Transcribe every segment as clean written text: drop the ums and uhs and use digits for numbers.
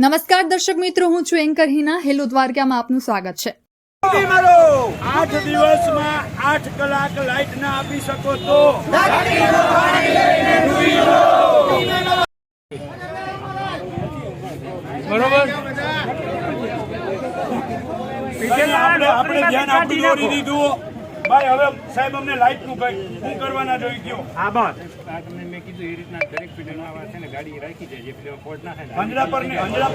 નમસ્કાર દર્શક મિત્રો, હું છું એન્કર હિના. હેલો દ્વારકામાં આપનું સ્વાગત છે. 8 દિવસમાં 8 કલાક લાઈટ ના આપી શકો તો બરોબર આપણે ધ્યાન આપી દોરી દીધું ભાઈ. હવે સાહેબ અમને લાઈટ નું કઈ શું કરવાના જોઈ ગયો આ બસ મેં કીધું એ રીતના દરેક ફીડરમાં છે ને ગાડી રાખી જાય જે ફોલ્ટ ના થાય અંજડા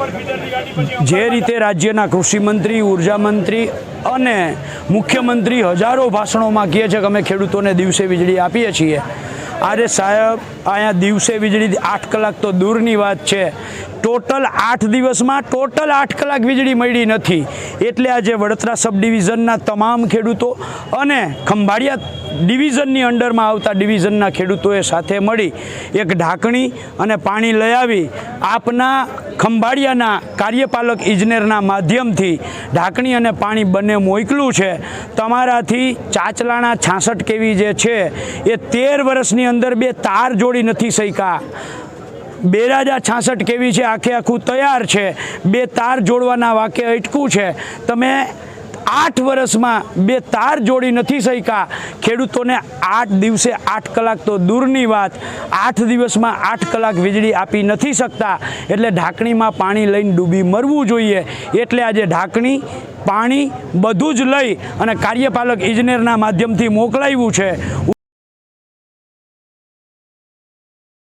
પર ફીડરની ગાડી પછી જે રીતે રાજ્યના કૃષિ મંત્રી, ઉર્જા મંત્રી અને મુખ્યમંત્રી હજારો ભાષણોમાં કહે છે કે અમે ખેડૂતોને દિવસે વીજળી આપીએ છીએ. અરે સાહેબ, અહીંયા દિવસે વીજળી 8 કલાક તો દૂરની વાત છે. ટોટલ 8 દિવસમાં 8 કલાક વીજળી મળી નથી. એટલે આજે વડોદરા સબ ડિવિઝનના તમામ ખેડૂતો અને ખંભાળિયા ડિવિઝનની અંડરમાં આવતા ડિવિઝનના ખેડૂતોએ સાથે મળી એક ઢાંકણી અને પાણી લઈ આવી આપના ખંભાળિયાના કાર્યપાલક ઇજનેરના માધ્યમથી ઢાંકણી અને પાણી બંને મોકલું છે. તમારાથી ચાચલાણા 66 કેવી જે છે એ 13 વર્ષની અંદર 2 તાર જોડી નથી શક્યા. બેરાજા 66 કેવી છે આખું તૈયાર છે, 2 તાર જોડવાના વાકે અટકું છે. તમે 8 વર્ષમાં 2 તાર જોડી નથી શક્યા. ખેડૂતોને 8 દિવસે 8 કલાક તો દૂરની વાત, 8 દિવસમાં 8 કલાક વીજળી આપી નથી શકતા. એટલે ઢાંકણીમાં પાણી લઈને ડૂબી મરવું જોઈએ. એટલે આજે ઢાંકણી, પાણી બધું જ લઈ અને કાર્યપાલક ઇજનેરના માધ્યમથી મોકલાવ્યું છે.